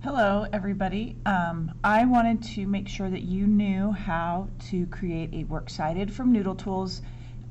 Hello everybody. I wanted to make sure that you knew how to create a works cited from Noodletools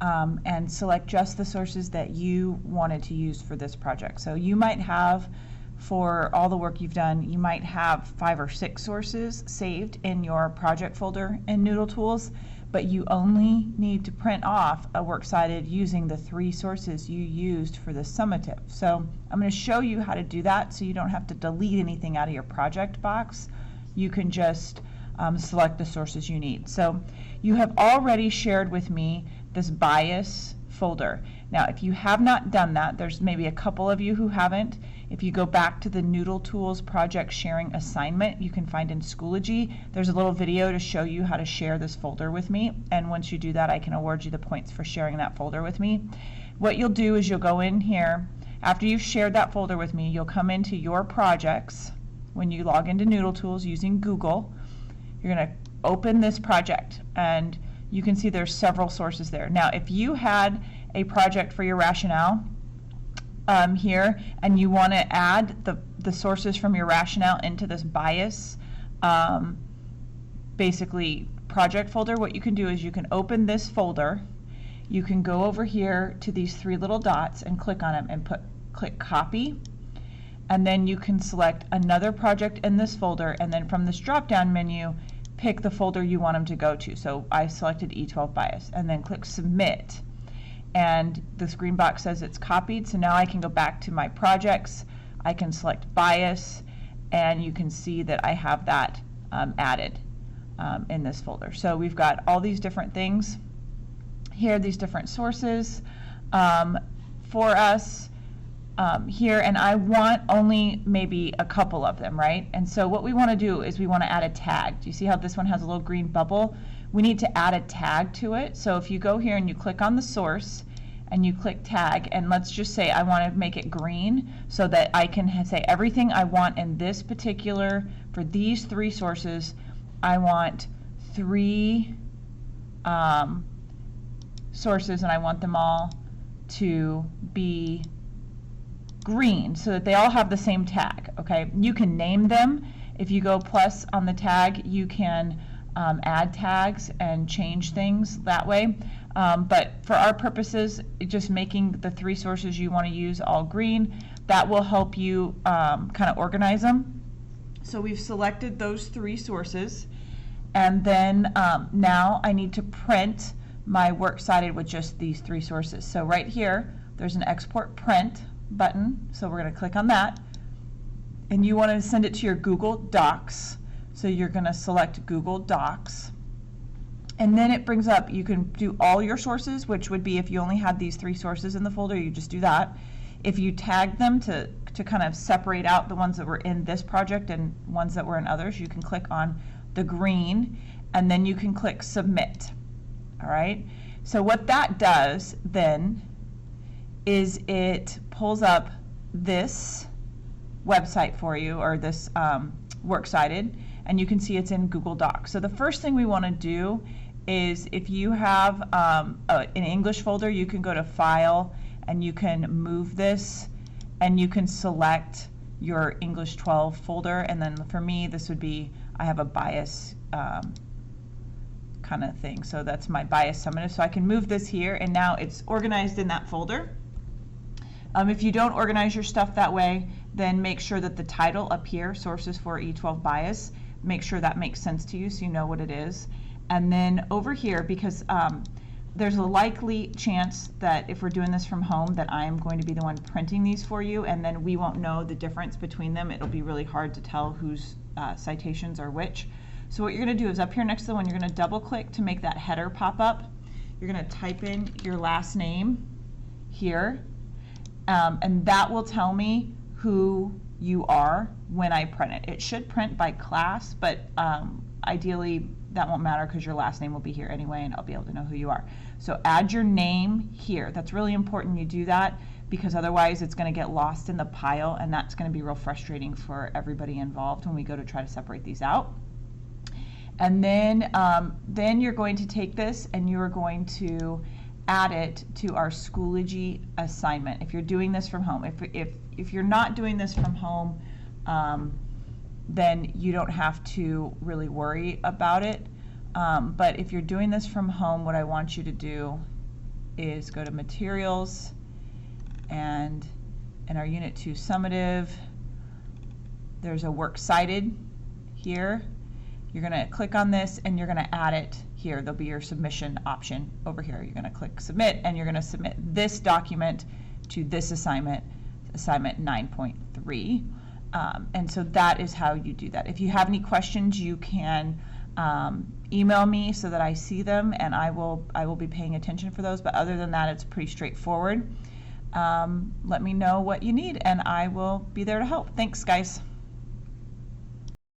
and select just the sources that you wanted to use for this project. So you might have, for all the work you've done, you might have 5 or 6 sources saved in your project folder in Noodletools, but you only need to print off a works cited using the 3 sources you used for the summative. So I'm going to show you how to do that so you don't have to delete anything out of your project box. You can just select the sources you need. So you have already shared with me this bias folder. Now if you have not done that, there's maybe a couple of you who haven't. If you go back to the Noodletools project sharing assignment you can find in Schoology, there's a little video to show you how to share this folder with me, and once you do that I can award you the points for sharing that folder with me. What you'll do is you'll go in here, after you've shared that folder with me, you'll come into your projects. When you log into Noodletools using Google, you're going to open this project and you can see there's several sources there. Now if you had a project for your rationale here and you want to add the sources from your rationale into this bias basically project folder, what you can do is you can open this folder, you can go over here to these 3 little dots and click on them and click copy, and then you can select another project in this folder, and then from this drop down menu pick the folder you want them to go to. So I selected E12 bias and then click submit, and this green box says it's copied. So now I can go back to my projects, I can select bias, and you can see that I have that added in this folder. So we've got all these different things here, these different sources for us here, and I want only maybe a couple of them, right? And so what we want to do is we want to add a tag. Do you see how this one has a little green bubble? We need to add a tag to it. So if you go here and you click on the source and you click tag, and let's just say I want to make it green so that I can say everything I want in this particular, for these 3 sources, I want 3 sources and I want them all to be green so that they all have the same tag. Okay, you can name them. If you go plus on the tag, you can add tags and change things that way. But for our purposes, just making the 3 sources you want to use all green, that will help you kind of organize them. So we've selected those 3 sources, and then now I need to print my works cited with just these 3 sources. So right here there's an export print button, so we're going to click on that, and you want to send it to your Google Docs, so you're going to select Google Docs, and then it brings up, you can do all your sources, which would be if you only had these 3 sources in the folder, you just do that. If you tag them to kind of separate out the ones that were in this project and ones that were in others, you can click on the green and then you can click submit. All right, so what that does then is it pulls up this website for you, or this works cited, and you can see it's in Google Docs. So the first thing we want to do is, if you have an English folder, you can go to File and you can move this and you can select your English 12 folder, and then for me this would be, I have a bias kind of thing, so that's my bias summative, so I can move this here and now it's organized in that folder. If you don't organize your stuff that way, then make sure that the title up here, Sources for E12 Bias, make sure that makes sense to you so you know what it is. And then over here, because there's a likely chance that if we're doing this from home that I am going to be the one printing these for you, and then we won't know the difference between them. It'll be really hard to tell whose citations are which. So what you're going to do is up here next to the one, you're going to double click to make that header pop up. You're going to type in your last name here. And that will tell me who you are when I print it. It should print by class, but ideally that won't matter because your last name will be here anyway and I'll be able to know who you are. So add your name here. That's really important you do that, because otherwise it's going to get lost in the pile, and that's going to be real frustrating for everybody involved when we go to try to separate these out. And then you're going to take this and you're going to add it to our Schoology assignment. If you're doing this from home, if you're not doing this from home, then you don't have to really worry about it. But if you're doing this from home, what I want you to do is go to Materials, and in our Unit 2 summative, there's a Works Cited here. You're going to click on this and you're going to add it here. There'll be your submission option over here. You're going to click Submit, and you're going to submit this document to this assignment, assignment 9.3. And so that is how you do that. If you have any questions, you can email me so that I see them, and I will be paying attention for those. But other than that, it's pretty straightforward. Let me know what you need, and I will be there to help. Thanks, guys.